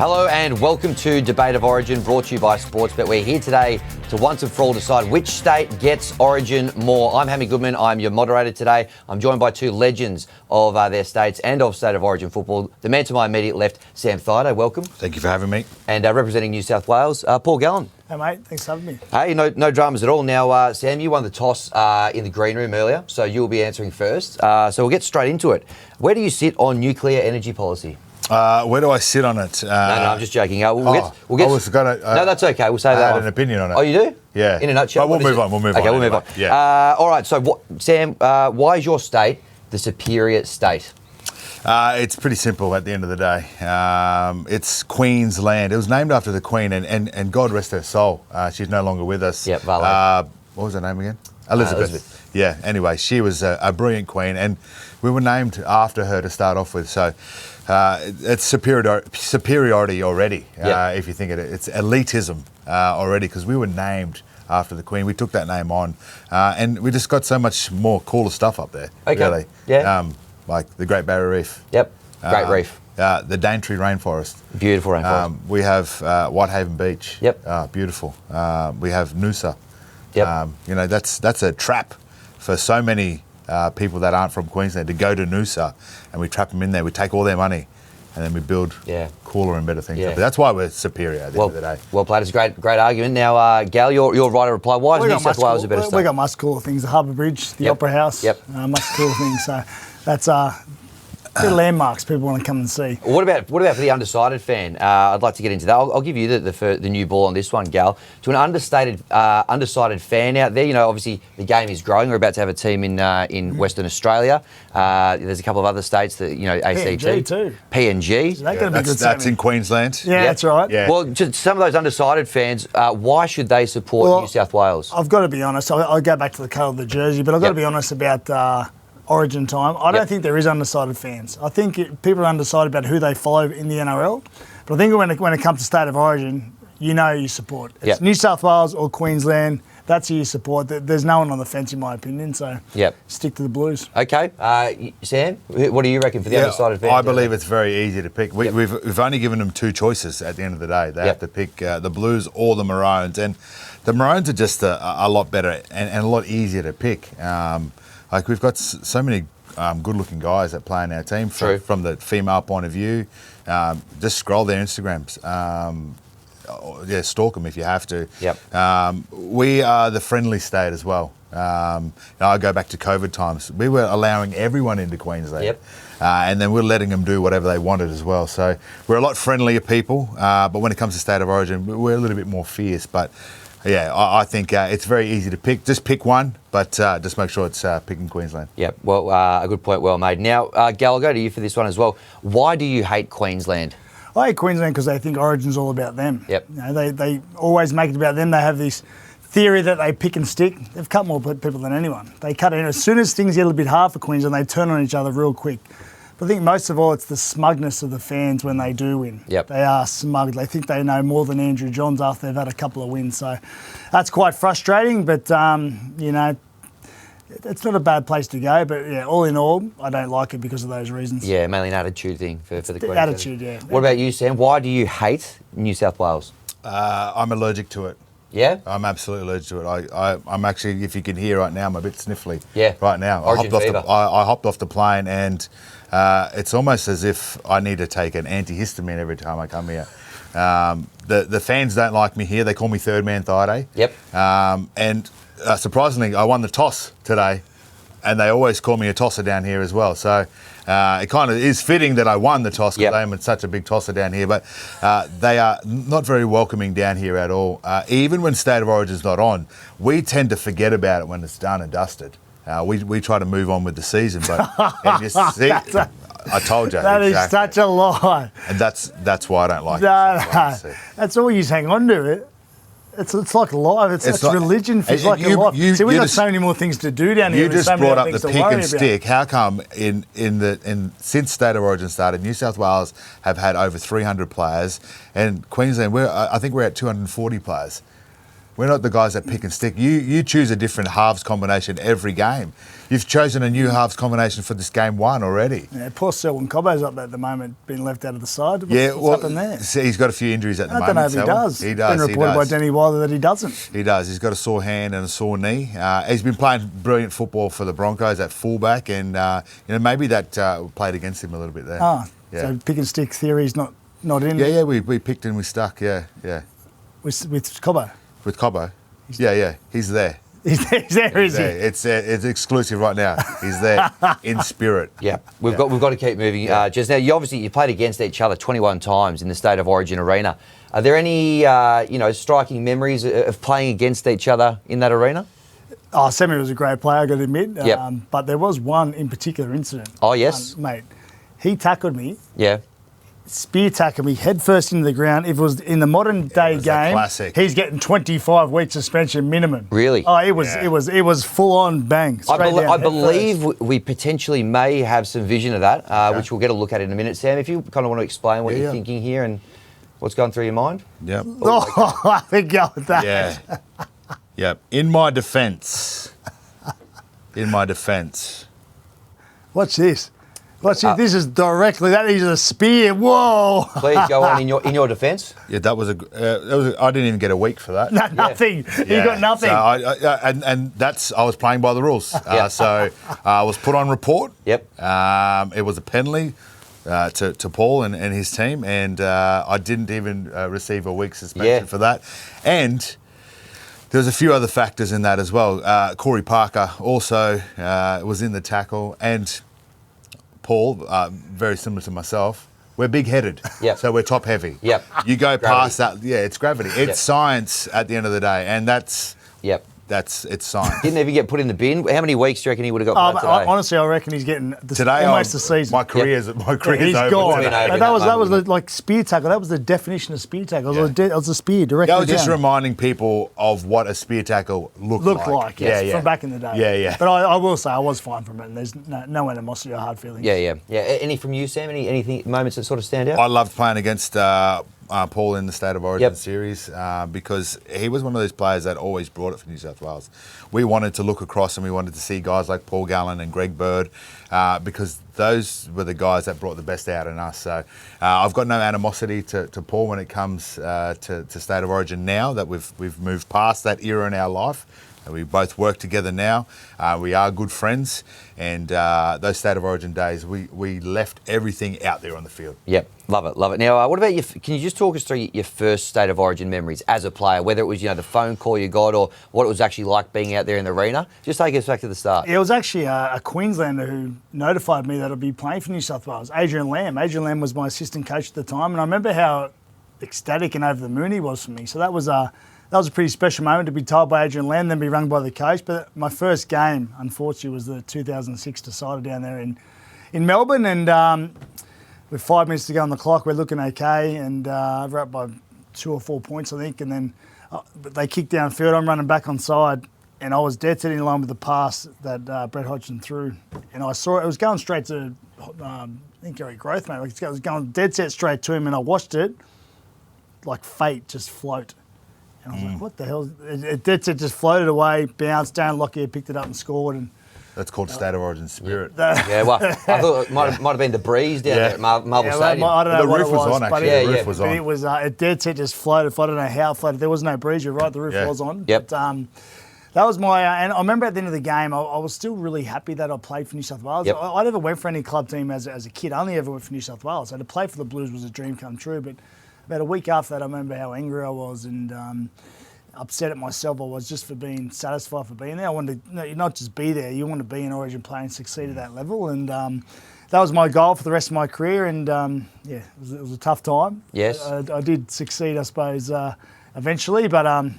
Hello and welcome to Debate of Origin, brought to you by Sportsbet. We're here today to once and for all decide which state gets Origin more. I'm Hammy Goodman, I'm your moderator today. I'm joined by two legends of their states and of State of Origin football. The man to my immediate left, Sam Thaiday, welcome. Thank you for having me. And representing New South Wales, Paul Gallen. Hey mate, thanks for having me. Hey, no dramas at all. Now, Sam, you won the toss in the green room earlier, so you'll be answering first. So we'll get straight into it. Where do you sit on nuclear energy policy? Where do I sit on it? No, I'm just joking. We'll get. No, that's okay. We'll say that. I had an opinion on it. Oh, you do? Yeah. In a nutshell. But we'll move on. Okay, we'll move on. Yeah. All right. So, Sam, why is your state the superior state? It's pretty simple at the end of the day. It's Queensland. It was named after the Queen, and God rest her soul. She's no longer with us. Yep, Vale. What was her name again? Elizabeth. Yeah, anyway, she was a brilliant queen, and we were named after her to start off with. So it's superiority already, if you think of it. It's elitism already, because we were named after the Queen. We took that name on, and we just got so much more cooler stuff up there, really. Yeah. Like the Great Barrier Reef. Yep, Great Reef. The Daintree Rainforest. Beautiful rainforest. We have Whitehaven Beach. Yep. Beautiful. We have Noosa. Yep. That's a trap for so many people that aren't from Queensland to go to Noosa, and we trap them in there. We take all their money, and then we build cooler and better things. Yeah. But that's why we're superior at the end of the day. Well played. It's a great argument. Now, Gal, you're right to reply. Why is New South Wales a better state? We got much cooler things. The Harbour Bridge, the Opera House. Yep. Much cooler things. So that's good landmarks people want to come and see. What about for the undecided fan? I'd like to get into that. I'll give you the new ball on this one, Gal. To an undecided fan out there, obviously the game is growing. We're about to have a team in Western Australia. There's a couple of other states that ACT PNG too. PNG. Is that going to be good? That's in Queensland. Yeah, that's right. Yeah. Well, to some of those undecided fans, why should they support New South Wales? I've got to be honest. I'll go back to the colour of the jersey, but I've got to be honest about Origin time. I don't think there is undecided fans. I think people are undecided about who they follow in the NRL. But I think when it comes to State of Origin, you support. It's New South Wales or Queensland. That's who you support. There's no one on the fence, in my opinion. So stick to the Blues. Okay. Sam, what do you reckon for the undecided fans? I believe it's very easy to pick. We've only given them two choices at the end of the day. They have to pick the Blues or the Maroons. And the Maroons are just a lot better and a lot easier to pick. Like, we've got so many good-looking guys that play in our team from the female point of view. Just scroll their Instagrams. Stalk them if you have to. Yep. We are the friendly state as well. I go back to COVID times. We were allowing everyone into Queensland. Yep. And then we're letting them do whatever they wanted as well. So we're a lot friendlier people. But when it comes to State of Origin, we're a little bit more fierce. But I think it's very easy to pick. Just pick one, but just make sure it's picking Queensland. Yep. Well, a good point, well made. Now, Gal, I'll go to you for this one as well. Why do you hate Queensland? I hate Queensland because they think Origin's all about them. Yep. They always make it about them. They have this theory that they pick and stick. They've cut more people than anyone. They cut in. As soon as things get a little bit hard for Queensland, they turn on each other real quick. But I think most of all, it's the smugness of the fans when they do win. Yep. They are smug. They think they know more than Andrew Johns after they've had a couple of wins. So that's quite frustrating, but, it's not a bad place to go. But, all in all, I don't like it because of those reasons. Yeah, mainly an attitude thing for the Queensland. Attitude, yeah. What about you, Sam? Why do you hate New South Wales? I'm allergic to it. Yeah? I'm absolutely allergic to it. I'm actually, if you can hear right now, I'm a bit sniffly. Yeah. Right now. I hopped off the plane, and it's almost as if I need to take an antihistamine every time I come here. The fans don't like me here. They call me Third Man Thaiday. Yep. And surprisingly, I won the toss today, and they always call me a tosser down here as well. So it kind of is fitting that I won the toss because I'm such a big tosser down here. But they are not very welcoming down here at all. Even when State of Origin's not on, we tend to forget about it when it's done and dusted. We try to move on with the season, but I told you. That is such a lie. And that's why I don't like it. That's all you hang on to it. It's like life. It's like religion. It's like a life. See, we've got so many more things to do down here. You just brought up the pick and stick. How come since State of Origin started, New South Wales have had over 300 players, and Queensland, I think we're at 240 players. We're not the guys that pick and stick. You choose a different halves combination every game. You've chosen a new halves combination for this game one already. Yeah, poor Selwyn Cobbo's up there at the moment, being left out of the side. What's happened there? See, he's got a few injuries at the moment. I don't know if he does. He does. It's been reported by Danny Wilder that he doesn't. He does. He's got a sore hand and a sore knee. He's been playing brilliant football for the Broncos at fullback, and maybe that played against him a little bit there. So pick and stick theory's not in. Yeah, we picked and we stuck. Yeah. With Cobbo. With Cobbo. He's there. He's there, is he? It's exclusive right now. He's there in spirit. Yeah, we've got to keep moving. Just now, you played against each other 21 times in the State of Origin arena. Are there any striking memories of playing against each other in that arena? Oh, Sammy was a great player, I got to admit. Yep. But there was one in particular incident. Oh, yes. Mate, he tackled me. Yeah. Spear tackle me head first into the ground. If it was in the modern day game, classic. he's getting 25 weeks suspension minimum. Really? Oh, it was full on bang. I believe we potentially may have some vision of that, which we'll get a look at in a minute. Sam, if you kind of want to explain what you're thinking here and what's going through your mind. Yep. I think go with that. Yeah. Yep. In my defence. Watch this. This is directly. That is a spear. Whoa! Please go on in your defence. Yeah, that was I didn't even get a week for that. No, nothing. Yeah. You got nothing. So and that's I was playing by the rules. So I was put on report. Yep. It was a penalty to Paul and his team, and I didn't even receive a week's suspension for that. And there's a few other factors in that as well. Corey Parker also was in the tackle, and Paul, very similar to myself, we're big-headed. Yep. So we're top-heavy. Yep. You go Gravity. past that, it's gravity. It's science at the end of the day, and it's science. Didn't even get put in the bin. How many weeks do you reckon he would have got for that today? Honestly, I reckon he's getting Today, almost the season. My career's he's over. gone. Today. That was like spear tackle. That was the definition of spear tackle. It was a spear directly That was just down. reminding people of what a spear tackle looked like. From back in the day. Yeah. But I will say I was fine from it, and there's no animosity or hard feelings. Yeah. Any from you, Sam? Any moments that sort of stand out? I loved playing against Paul in the State of Origin series because he was one of those players that always brought it for New South Wales. We wanted to look across and we wanted to see guys like Paul Gallen and Greg Bird because those were the guys that brought the best out in us. So I've got no animosity to Paul when it comes to State of Origin now that we've moved past that era in our life. We both work together now. We are good friends, and those State of Origin days, we left everything out there on the field. Yep, love it. Now, what about can you just talk us through your first State of Origin memories as a player, whether it was the phone call you got or what it was actually like being out there in the arena? Just take us back to the start. It was actually a Queenslander who notified me that I'd be playing for New South Wales, Adrian Lamb. Adrian Lamb was my assistant coach at the time, and I remember how ecstatic and over the moon he was for me. So that was a pretty special moment to be told by Adrian Lamb, then be rung by the coach. But my first game, unfortunately, was the 2006 decider down there in Melbourne. And with 5 minutes to go on the clock, we're looking okay. And we're up by 2 or 4 points, I think. And then they kicked downfield. I'm running back on side. And I was dead set in line with the pass that Brett Hodgson threw. And I saw it was going straight to, I think, Gary Growth, mate. It was going dead set straight to him. And I watched it like fate just float. And I was like, what the hell? It just floated away, bounced down. Lockyer picked it up and scored. And that's called State of Origin spirit. Yeah, well, I thought it might have been the breeze down there at Marble Stadium. I don't know the roof was on, actually. The roof was on. It was, it dead set just floated. I don't know how it floated. There was no breeze. You're right, the roof was on. Yep. But, that was my, and I remember at the end of the game, I was still really happy that I played for New South Wales. Yep. I never went for any club team as a kid. I only ever went for New South Wales. So to play for the Blues was a dream come true. But about a week after that, I remember how angry I was and upset at myself I was just for being satisfied for being there. I wanted to not just be there, you want to be an Origin player and succeed at that level. And that was my goal for the rest of my career. And it was a tough time. Yes. I did succeed, I suppose, eventually. But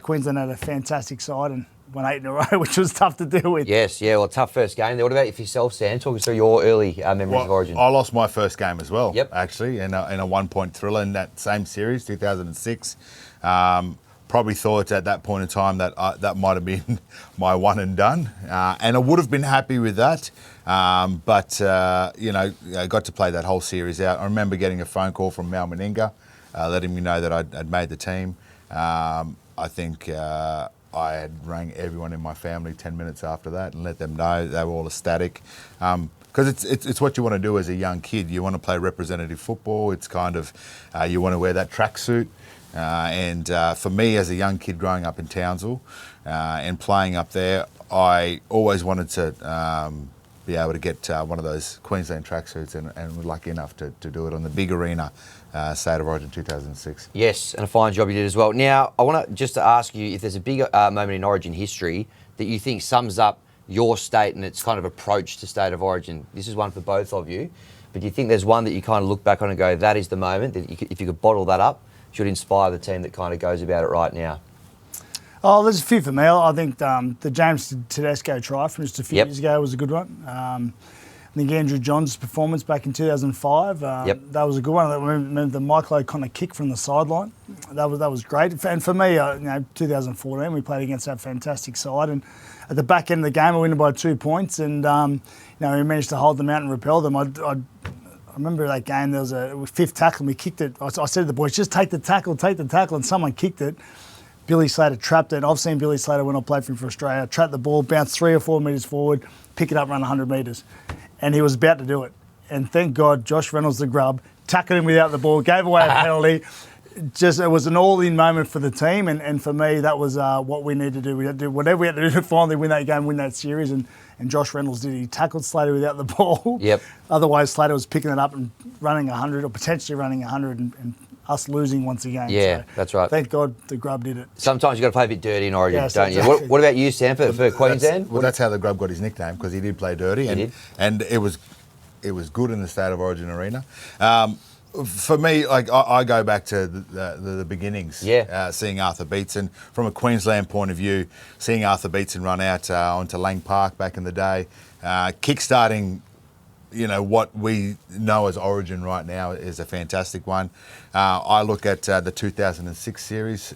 Queensland had a fantastic side and won 8 in a row, which was tough to deal with. Yes, yeah, well, tough first game. What about for yourself, Sam? Talk us through your early memories of Origin. I lost my first game as well, Yep. actually, in a 1-point thriller in that same series, 2006. Probably thought at that point in time that that might have been my one and done, and I would have been happy with that. But I got to play that whole series out. I remember getting a phone call from Mal Meninga, letting me know that I'd made the team. I think I had rang everyone in my family 10 minutes after that and let them know they were all ecstatic. Because it's what you want to do as a young kid. You want to play representative football. It's kind of, you want to wear that tracksuit. And for me, as a young kid growing up in Townsville and playing up there, I always wanted to be able to get one of those Queensland tracksuits, and was lucky enough to do it on the big arena, State of Origin 2006. Yes, and a fine job you did as well. Now, I want to just to ask you if there's a big moment in Origin history that you think sums up your state and its kind of approach to State of Origin. This is one for both of you, but do you think there's one that you kind of look back on and go, that is the moment, that if you could bottle that up, should inspire the team that kind of goes about it right now? Oh, there's a few for me. I think the James Tedesco try from just a few years ago was a good one. I think Andrew Johns' performance back in 2005, that was a good one. I remember the Michael O'Connor kick from the sideline. That was great. And for me, 2014, we played against that fantastic side, and at the back end of the game, we won by 2 points, and we managed to hold them out and repel them. I remember that game. There was a fifth tackle, and we kicked it. I said to the boys, "Just take the tackle," and someone kicked it. Billy Slater trapped it. I've seen Billy Slater when I played for him for Australia. Trap the ball, bounce 3 or 4 metres forward, pick it up, run 100 metres. And he was about to do it. And thank God Josh Reynolds, the grub, tackled him without the ball, gave away a penalty. It was an all-in moment for the team. And for me, that was what we needed to do. We had to do whatever we had to do to finally win that game, win that series. And Josh Reynolds did. He tackled Slater without the ball. Yep. Otherwise, Slater was picking it up and running 100 or potentially running 100 and us losing once again. Yeah, so that's right. Thank God the grub did it. Sometimes you've got to play a bit dirty in Origin, Yes, don't exactly. you? What about you, Sam, for Queensland? That's how the grub got his nickname, because he did play dirty, and it was good in the State of Origin arena. For me, I go back to the beginnings, seeing Arthur Beetson. From a Queensland point of view, seeing Arthur Beetson run out onto Lang Park back in the day, kick-starting what we know as Origin right now is a fantastic one. I look at the 2006 series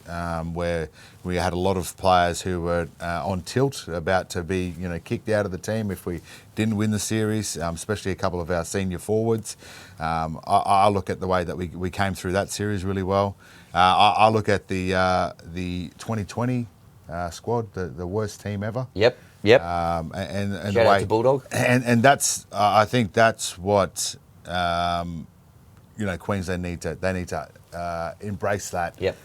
where we had a lot of players who were on tilt, about to be kicked out of the team if we didn't win the series, especially a couple of our senior forwards. I look at the way that we came through that series really well. I look at the 2020 squad, the worst team ever. Yep. And Shout the out way, to Bulldog. And that's I think that's what Queensland need to. They need to embrace that. Yep.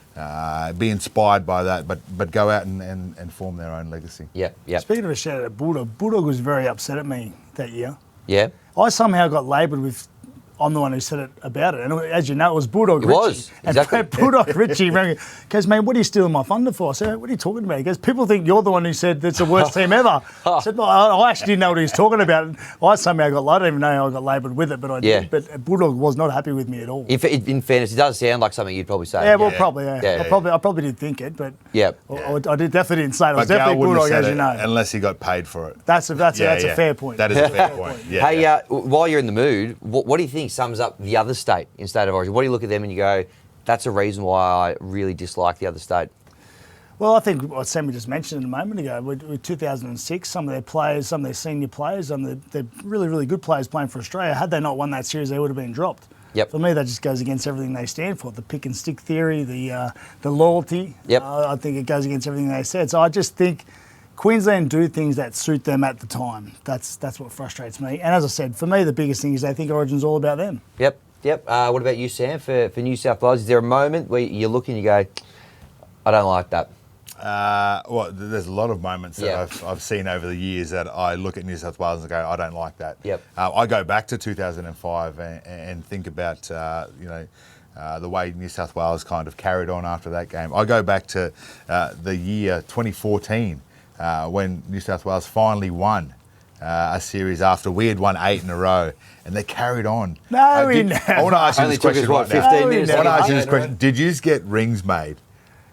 Be inspired by that, but go out and form their own legacy. Yep. Speaking of a shout out to Bulldog was very upset at me that year. Yeah. I somehow got labelled with, I'm the one who said it about it. And as you know, it was Bulldog Richie. It was, exactly. And Bulldog Richie goes, "Man, what are you stealing my thunder for?" I said, "What are you talking about?" He goes, "People think you're the one who said it's the worst team ever." I said, "Well, I actually didn't know what he was talking about." I somehow got, I don't even know how I got labelled with it, but I did. But Bulldog was not happy with me at all. In fairness, it does sound like something you'd probably say. Yeah, well, probably, yeah. I probably did think it, but I definitely didn't say it. It was definitely Bulldog, as you know. Unless he got paid for it. That's a fair point. That is a fair point. Yeah. Hey, while you're in the mood, what do you think sums up the other state in State of Origin? What do you look at them and you go, that's a reason why I really dislike the other state? Well, I think what Sammy just mentioned a moment ago, with 2006, some of their players, some of their senior players, they're really, really good players playing for Australia. Had they not won that series, they would have been dropped. Yep. For me, that just goes against everything they stand for. The pick and stick theory, the loyalty. Yep. I think it goes against everything they said. So I just think Queensland do things that suit them at the time. That's what frustrates me. And as I said, for me, the biggest thing is they think Origin's all about them. Yep. What about you, Sam, for New South Wales? Is there a moment where you look and you go, I don't like that? Well, there's a lot of moments that I've seen over the years that I look at New South Wales and go, I don't like that. Yep. I go back to 2005 and think about, the way New South Wales kind of carried on after that game. I go back to the year 2014 when New South Wales finally won a series after we had won 8 in a row, and they carried on. No, we never. I want to ask you this question right now. 15 minutes. I want to ask you this question. Did you get rings made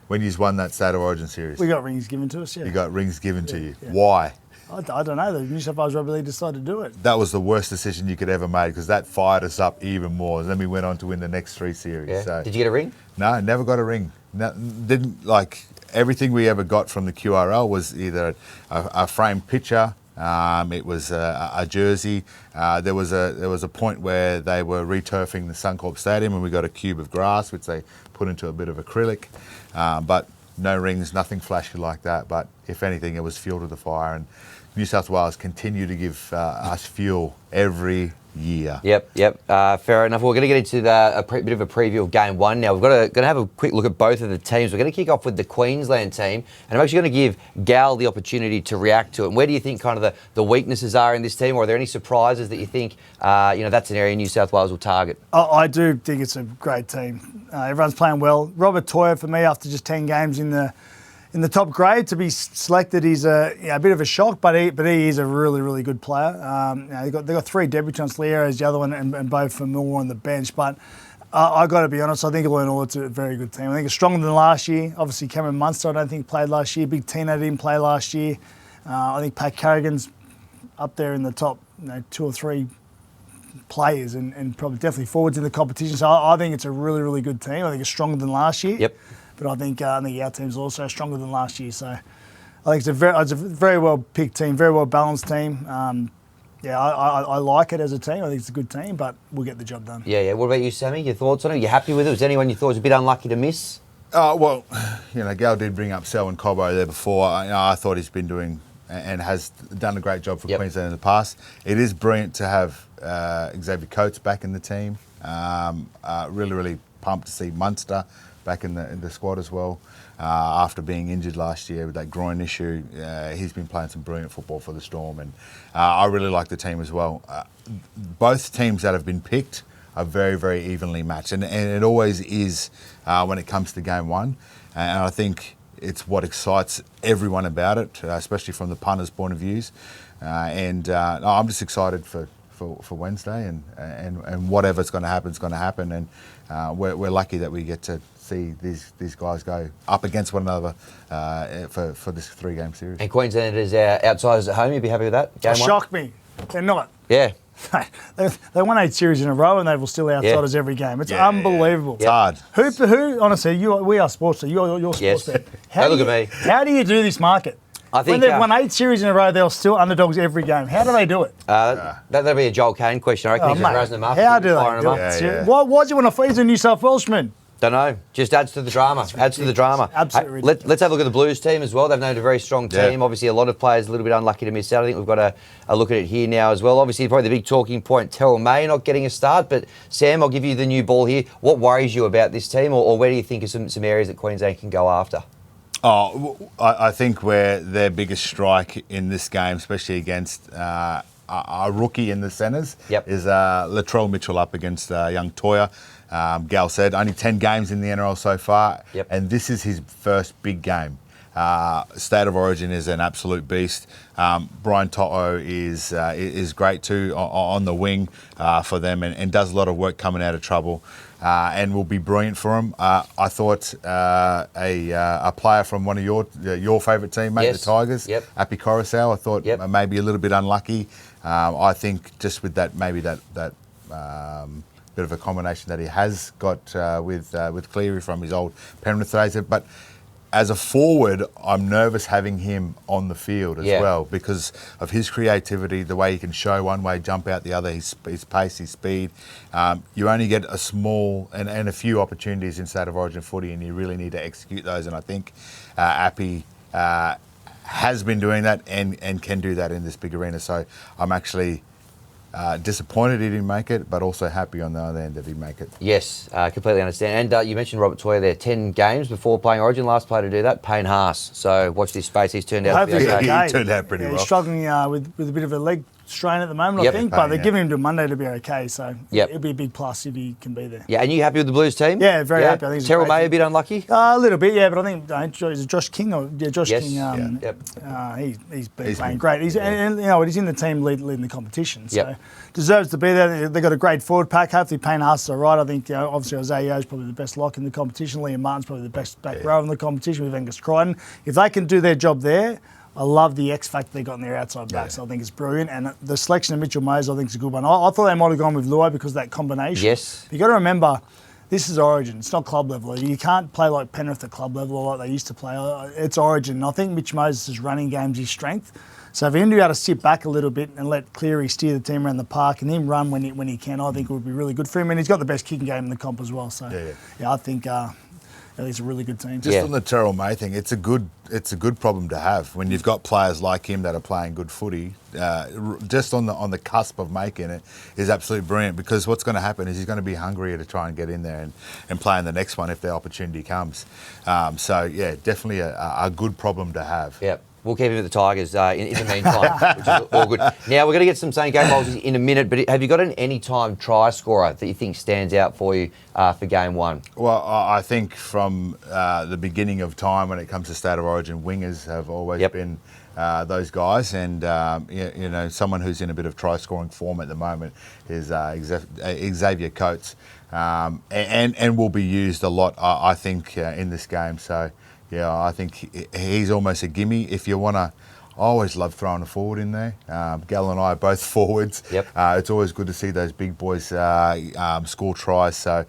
when you won that State of Origin series? We got rings given to us, yeah. You got rings given to you. Yeah. Why? I don't know. The New South Wales Rugby League decided to do it. That was the worst decision you could ever make, because that fired us up even more. Then we went on to win the next 3 series. Yeah. So, did you get a ring? No, never got a ring. No, didn't like everything we ever got from the QRL was either a framed picture. It was a jersey. There was a point where they were returfing the Suncorp Stadium, and we got a cube of grass, which they put into a bit of acrylic. But no rings, nothing flashy like that. But if anything, it was fuel to the fire. And New South Wales continue to give us fuel every year. Yep. Fair enough. We're going to get into bit of a preview of Game 1 now. We're going to have a quick look at both of the teams. We're going to kick off with the Queensland team, and I'm actually going to give Gal the opportunity to react to it. And where do you think kind of the weaknesses are in this team, or are there any surprises that you think, that's an area New South Wales will target? I do think it's a great team. Everyone's playing well. Robert Toyer, for me, after just 10 games in the top grade, to be selected is a bit of a shock, but he is a really, really good player. They got 3 debutants. Leo is the other one, and both for Moore on the bench. But I got to be honest, I think all in all, it's a very good team. I think it's stronger than last year. Obviously, Cameron Munster, I don't think played last year. Big Tina didn't play last year. I think Pat Carrigan's up there in the top 2 or 3 players, and probably definitely forwards in the competition. So I think it's a really, really good team. I think it's stronger than last year. Yep. But I think our team's also stronger than last year. So I think it's a very well picked team, very well balanced team. I like it as a team. I think it's a good team, but we'll get the job done. Yeah. What about you, Sammy? Your thoughts on it? Are you happy with it? Was anyone you thought was a bit unlucky to miss? Well, Gal did bring up Selwyn Cobbo there before. I thought he's been doing and has done a great job for Queensland in the past. It is brilliant to have Xavier Coates back in the team. Really, really pumped to see Munster back in the squad as well. After being injured last year with that groin issue, he's been playing some brilliant football for the Storm, and I really like the team as well. Both teams that have been picked are very, very evenly matched, and it always is when it comes to Game 1. And I think it's what excites everyone about it, especially from the punters' point of views. I'm just excited for Wednesday, and whatever's going to happen is going to happen, and we're lucky that we get to see these guys go up against one another for this 3-game series. And Queensland is our outsiders at home. You'd be happy with that? Game 1? Shocked me. They're not. Yeah. They won 8 series in a row, and they will still outsiders every game. It's unbelievable. It's hard. Who? Honestly, we are sports. You're sports. Yes. Look at me. How do you do this market? I think when they've won 8 series in a row, they're still underdogs every game. How do they do it? That'll be a Joel Kane question. I reckon he's just raising them up. How do they do it? Why do you want to? He's a New South Welshman. Don't know. Just adds to the drama. Absolutely. Let's have a look at the Blues team as well. They've named a very strong team. Obviously, a lot of players a little bit unlucky to miss out. I think we've got a look at it here now as well. Obviously, probably the big talking point, Terrell May not getting a start. But Sam, I'll give you the new ball here. What worries you about this team, or where do you think are some areas that Queensland can go after? I think where their biggest strike in this game, especially against a rookie in the centres, is Latrell Mitchell up against young Toyer. Gal said only 10 games in the NRL so far, and this is his first big game. State of Origin is an absolute beast. Brian To'o is great too on the wing for them, and does a lot of work coming out of trouble, and will be brilliant for him. I thought a player from one of your favourite team, mate, the Tigers, Api Coruscant, I thought maybe a little bit unlucky. I think just with that bit of a combination that he has got with Cleary from his old Penrith days, but as a forward, I'm nervous having him on the field as well because of his creativity, the way he can show one way, jump out the other, his pace, his speed. You only get a small and a few opportunities in State of Origin footy, and you really need to execute those. And I think Appy has been doing that and can do that in this big arena. So I'm actually disappointed he didn't make it, but also happy on the other end that he make it. Yes, completely understand. And you mentioned Robert Toyer there, 10 games before playing Origin. Last player to do that, Payne Haas. So watch this space. He's turned out to be okay. He turned out pretty well. He's struggling with a bit of a leg strain at the moment, I think, but they're giving him to Monday to be okay. So it'll be a big plus if he can be there. Yeah, and you happy with the Blues team? Yeah, very happy. I think Terrell May a bit unlucky? A little bit, yeah, but I think is it Josh King? Josh King. He's been playing great. He's in the team leading the competition, so deserves to be there. They've got a great forward pack. Hopefully Payne Haas is all right. I think obviously Isaiah is probably the best lock in the competition. Liam Martin's probably the best back row in the competition with Angus Crichton. If they can do their job there, I love the X factor they got in their outside backs. I think it's brilliant. And the selection of Mitchell Moses, I think, is a good one. I thought they might have gone with Luai because of that combination. Yes. You've got to remember, this is Origin. It's not club level. You can't play like Penrith at club level like they used to play. It's Origin. And I think Mitch Moses' running game's his strength. So if he can be able to sit back a little bit and let Cleary steer the team around the park and him run when he can, I think it would be really good for him. And he's got the best kicking game in the comp as well. So, I think... He's a really good team. Just on the Terrell May thing, it's a good problem to have when you've got players like him that are playing good footy. Just on the cusp of making it is absolutely brilliant, because what's going to happen is he's going to be hungrier to try and get in there and play in the next one if the opportunity comes. So yeah, definitely a good problem to have. Yep. We'll keep him at the Tigers in the meantime, which is all good. Now, we're going to get some same game multis in a minute, but have you got an anytime try scorer that you think stands out for you for game one? Well, I think from the beginning of time when it comes to State of Origin, wingers have always been those guys, and you know, someone who's in a bit of try-scoring form at the moment is Xavier Coates, and will be used a lot, I think, in this game. So, yeah, I think he's almost a gimme if you want to. I always love throwing a forward in there. Gallen and I are both forwards. Yep. It's always good to see those big boys score tries. So,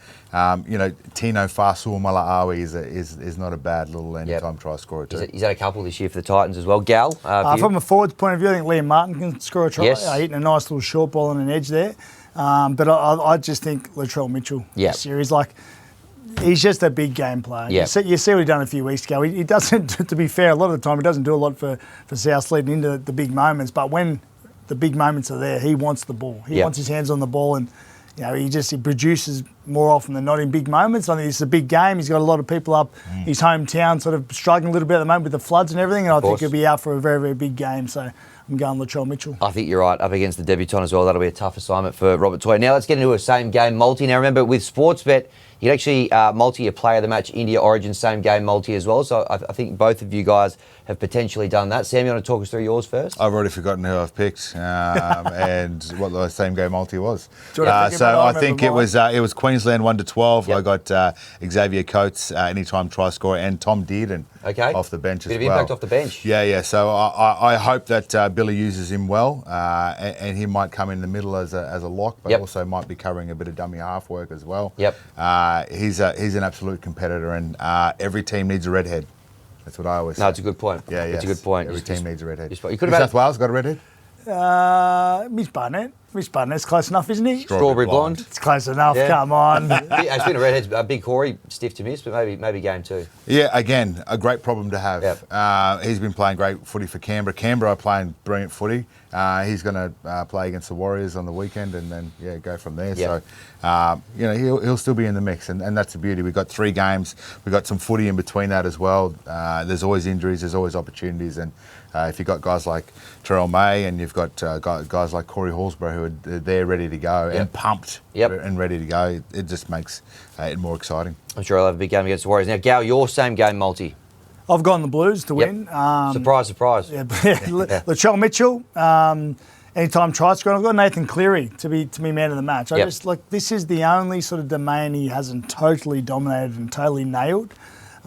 you know, Tino Fasul Malaawi is not a bad little anytime try scorer too. He's had a couple this year for the Titans as well. Gal? From a forward's point of view, I think Liam Martin can score a try. Yes. Hitting a nice little short ball on an edge there. But I just think Latrell Mitchell this series, like, he's just a big game player. Yep. You see what he done a few weeks ago. He doesn't, to be fair, a lot of the time he doesn't do a lot for South leading into the big moments. But when the big moments are there, he wants the ball. He wants his hands on the ball, and you know, he produces more often than not in big moments. I think it's a big game. He's got a lot of people up his hometown sort of struggling a little bit at the moment with the floods and everything. And I think he'll be out for a very, very big game. So I'm going Latrell Mitchell. I think you're right, up against the debutant as well. That'll be a tough assignment for Robert Toy. Now let's get into a same game multi. Now remember, with Sportsbet, you can actually multi your player of the match, India Origin, same game multi as well. So I think both of you guys have potentially done that. Sam, you want to talk us through yours first? I've already forgotten who I've picked and what the same game multi was. So I think it was Queensland 1-12. I got Xavier Coates, anytime try scorer, and Tom Dearden off the bench as well. Bit of impact off the bench. Yeah. So I hope that Billy uses him well, and he might come in the middle as a lock, but also might be covering a bit of dummy half work as well. He's an absolute competitor, and every team needs a redhead. That's what I always say. No, it's a good point. Yeah, it's a good point. Every team needs a redhead. You could New South Wales got a redhead? Miss Barnett. It's close enough, isn't he? Strawberry blonde. It's close enough. Come on. It's been a redhead's a big Corey, stiff to miss, but maybe game two. Yeah, again, a great problem to have. He's been playing great footy for Canberra. Canberra are playing brilliant footy. He's going to play against the Warriors on the weekend, and then go from there. So, you know, he'll still be in the mix, and that's the beauty. We've got 3 games. We've got some footy in between that as well. There's always injuries. There's always opportunities, and if you've got guys like Terrell May and you've got guys like Corey Horsburgh who are there ready to go and pumped and ready to go, it just makes it more exciting. I'm sure I'll have a big game against the Warriors. Now, Gal, your same game multi. I've gone the Blues to win. Surprise. Latrell Mitchell, anytime try scorer. I've got Nathan Cleary to be man of the match. I just this is the only sort of domain he hasn't totally dominated and totally nailed.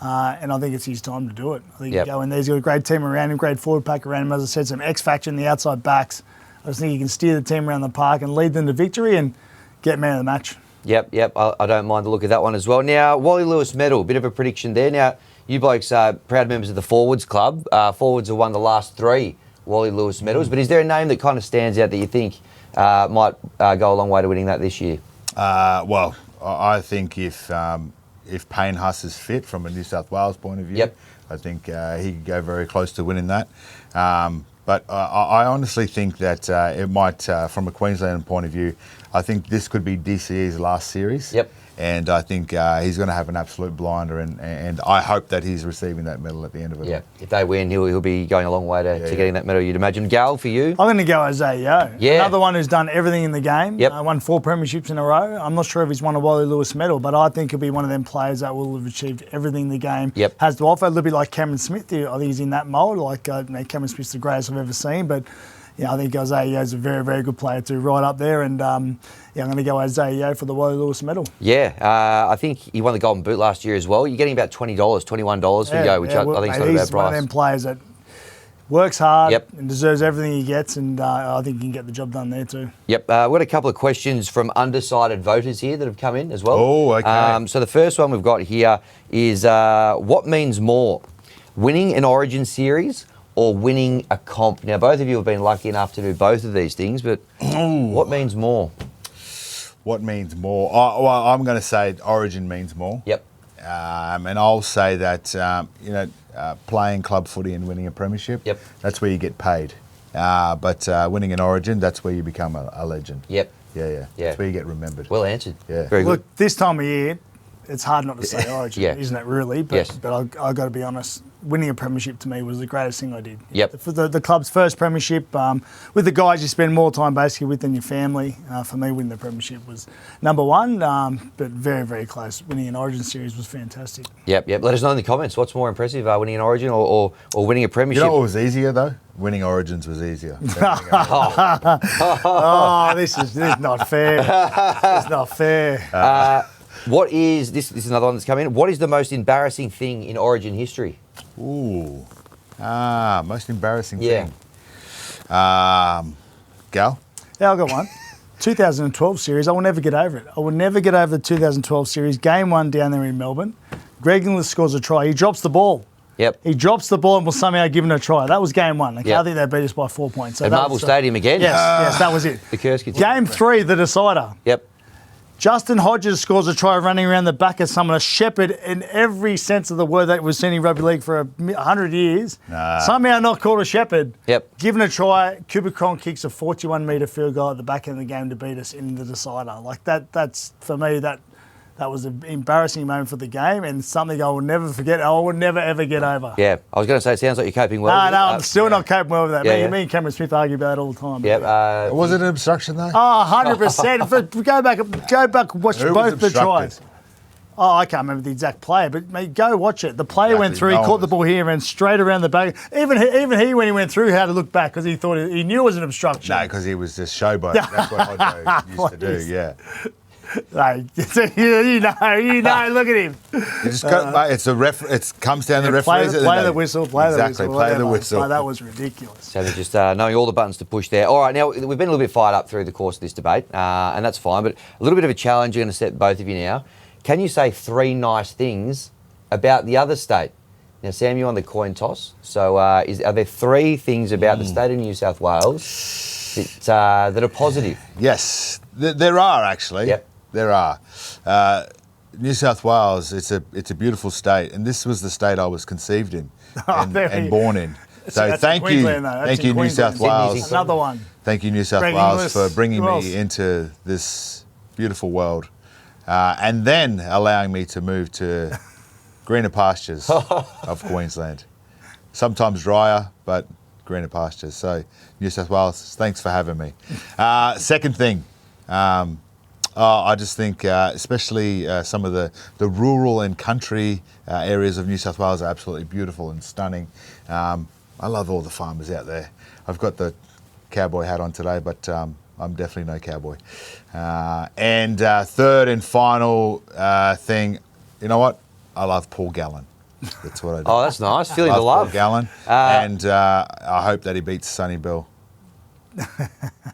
And I think it's his time to do it. I think you go in there, he's got a great team around him, great forward pack around him. As I said, some X factor in the outside backs. I just think he can steer the team around the park and lead them to victory and get man of the match. Yep. I don't mind the look of that one as well. Now, Wally Lewis medal, bit of a prediction there. Now, you blokes are proud members of the Forwards Club. Forwards have won the last 3 Wally Lewis medals. But is there a name that kind of stands out that you think might go a long way to winning that this year? Well, I think if Payne Huss is fit from a New South Wales point of view, I think he could go very close to winning that. But I honestly think that it might, from a Queensland point of view, I think this could be DCE's last series. And I think he's going to have an absolute blinder, and I hope that he's receiving that medal at the end of it. Yeah, if they win, he'll be going a long way to getting that medal, you'd imagine. Gal, for you? I'm going to go Isaiah Yeo. Another one who's done everything in the game. Won 4 premierships in a row. I'm not sure if he's won a Wally Lewis medal, but I think he'll be one of them players that will have achieved everything the game has to offer. A little bit like Cameron Smith. I think he's in that mould. Like Cameron Smith's the greatest I've ever seen, but I think Isaiah Yeo's a very, very good player too, right up there. And I'm going to go Isaiah Yeo for the Wally Lewis medal. I think he won the Golden Boot last year as well. You're getting about $20, $21 for Yeo, which I think is not a bad price. He's one of them players that works hard and deserves everything he gets, and I think he can get the job done there too. We've got a couple of questions from undecided voters here that have come in as well. Oh, okay. So the first one we've got here is what means more, winning an Origin series or winning a comp? Now, both of you have been lucky enough to do both of these things, but what means more? What means more? Well, I'm going to say Origin means more. And I'll say that, playing club footy and winning a premiership, Yep. that's where you get paid. But winning an Origin, that's where you become a legend. Yep. Yeah. That's where you get remembered. Well answered. Yeah. Very good. Look, this time of year, it's hard not to say Origin, Yeah. isn't it? Really, but Yes. I got to be honest. Winning a premiership to me was the greatest thing I did. Yep. For the club's first premiership, with the guys you spend more time basically with than your family. For me, winning the premiership was number one, but very, very close. Winning an Origin series was fantastic. Yep. Let us know in the comments what's more impressive, winning an Origin or winning a You premiership. know what was easier, though? Winning Origins was easier. Oh, this is not fair. It's not fair. What is this? This is another one that's come in. What is the most embarrassing thing in Origin history? Ooh. Most embarrassing Yeah. thing. Gal? Yeah, I got one. 2012 series, I will never get over it. I will never get over the 2012 series. Game one down there in Melbourne. Greg Inglis scores a try. He drops the ball. Yep. He drops the ball and was somehow given a try. That was game one. Okay, Yep. I think they beat us by 4 points. So At that Marvel was, Stadium again. Yes, that was it. The curse continues. Game three, the decider. Yep. Justin Hodges scores a try running around the back of someone, a shepherd in every sense of the word that we've seen in rugby league for 100 years. Somehow not called a shepherd. Yep. Given a try, Cooper Cron kicks a 41-metre field goal at the back end of the game to beat us in the decider. Like that's for me, that was an embarrassing moment for the game and something I will never forget. I will never, ever get over. Yeah. I was going to say, it sounds like you're coping well. No, I'm still not coping well with that. Yeah, Me and Cameron Smith argue about it all the time. Yep. Was it an obstruction, though? Oh, 100%. Go back and watch Who was both the obstructed? tries. Oh, I can't remember the exact player, but mate, go watch it. The player went through, he No caught the one ball here and straight around the back. Even he, when he went through, had to look back because he thought he knew it was an obstruction. No, because he was just showboat. That's what Hodjo used to do, yeah. Like, you know, look at him. You just go, mate, it comes down the Play referees. the whistle, play the whistle. Exactly, play whatever. the whistle. Oh, that was ridiculous. So they're just knowing all the buttons to push there. All right, now we've been a little bit fired up through the course of this debate, and that's fine, but a little bit of a challenge I'm going to set both of you now. Can you say 3 nice things about the other state? Now, Sam, you on the coin toss. So are there 3 things about the state of New South Wales that are positive? Yes, there are actually. Yep. There are. New South Wales, it's a beautiful state, and this was the state I was conceived in and born in. So That's thank in you, Queensland, though. That's thank in you, New Queensland. South Wales. Another one. Thank you, New South Greg Wales, Inglis. for bringing Who else? me into this beautiful world, and then allowing me to move to greener pastures of Queensland. Sometimes drier, but greener pastures. So, New South Wales, thanks for having me. Second thing, I just think, especially some of the rural and country areas of New South Wales are absolutely beautiful and stunning. I love all the farmers out there. I've got the cowboy hat on today, but I'm definitely no cowboy. And third and final thing, you know what? I love Paul Gallen. That's what I do. Oh, that's nice. Feeling the Paul love. Gallen, and I hope that he beats Sonny Bill.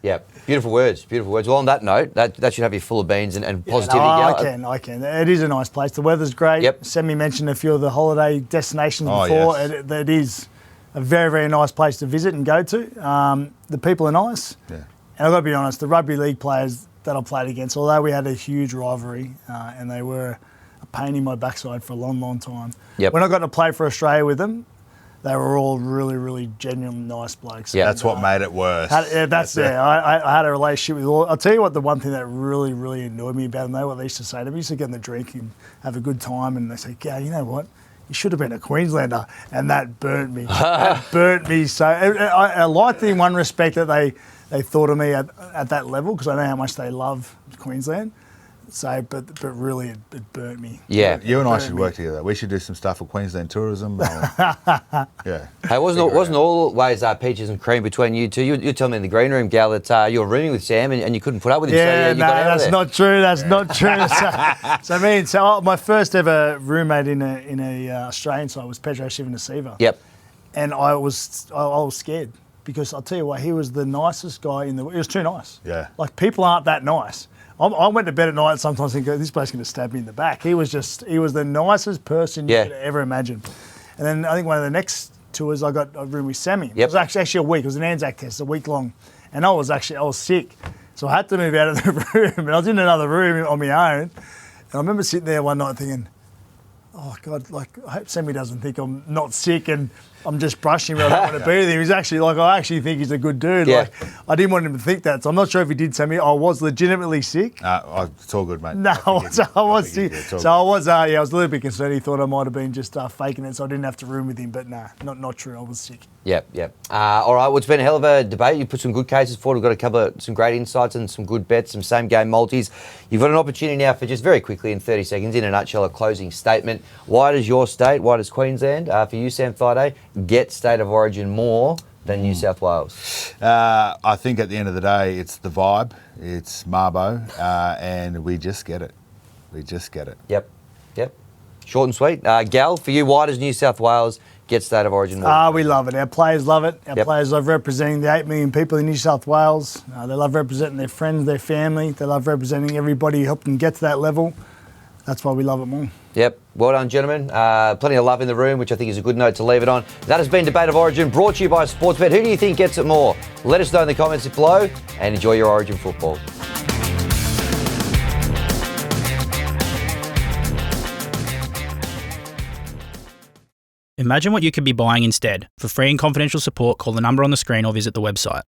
Yeah, beautiful words, beautiful words. Well, on that note, that should have you full of beans and positivity. I can. It is a nice place. The weather's great. Yep. Semi mentioned a few of the holiday destinations before. Yes. It is a very, very nice place to visit and go to. The people are nice. Yeah. And I've got to be honest, the rugby league players that I played against, although we had a huge rivalry and they were a pain in my backside for a long, long time. Yep. When I got to play for Australia with them, they were all really, really genuine, nice blokes. Yeah. That's what made it worse. I had a relationship with all. I'll tell you what, the one thing that really, really annoyed me about them, they know what they used to say to me. I used to get in the drink and have a good time, and they say, "Yeah, you know what? You should have been a Queenslander," and that burnt me. That burnt me so. I liked it in one respect that they thought of me at that level because I know how much they love Queensland. So, but really, it burnt me. Yeah. You and I should work together. We should do some stuff for Queensland tourism. Yeah. Hey, wasn't always peaches and cream between you two? You told me in the green room, Gal, that you were rooming with Sam and you couldn't put up with him. Yeah, so you got out of that's there. not true. That's not true. So my first ever roommate in a Australian side was Pedro Shivanasiva. Yep. And I was scared because I'll tell you what, he was the nicest guy in the world. He was too nice. Yeah. Like people aren't that nice. I went to bed at night sometimes thinking, this bloke's going to stab me in the back. He was the nicest person you could ever imagine. And then I think one of the next tours, I got a room with Sammy. Yep. It was actually a week. It was an Anzac test, a week long. And I was sick. So I had to move out of the room. And I was in another room on my own. And I remember sitting there one night thinking, oh God, like I hope Sammy doesn't think I'm not sick and I'm just brushing him. I don't want to be with him. He's actually like, I actually think he's a good dude. Yeah. Like, I didn't want him to think that. So I'm not sure if he did, Sammy. I was legitimately sick. It's all good, mate. No, I was sick. So I was, I was a little bit concerned. He thought I might have been just faking it, so I didn't have to room with him. But nah, not true. I was sick. Yep. All right, well, it's been a hell of a debate. You put some good cases forward. We've got to cover some great insights and some good bets, some same-game multis. You've got an opportunity now for just very quickly, in 30 seconds, in a nutshell, a closing statement. Why does your state, why does Queensland, for you, Sam Thaiday, get State of Origin more than New South Wales? I think at the end of the day, it's the vibe, it's Marbo, and we just get it. We just get it. Yep. Short and sweet. Gal, for you, why does New South Wales get State of Origin more? We love it. Our players love it. Our players love representing the 8 million people in New South Wales. They love representing their friends, their family. They love representing everybody who helped them get to that level. That's why we love it more. Yep. Well done, gentlemen. Plenty of love in the room, which I think is a good note to leave it on. That has been Debate of Origin, brought to you by Sportsbet. Who do you think gets it more? Let us know in the comments below, and enjoy your Origin football. Imagine what you could be buying instead. For free and confidential support, call the number on the screen or visit the website.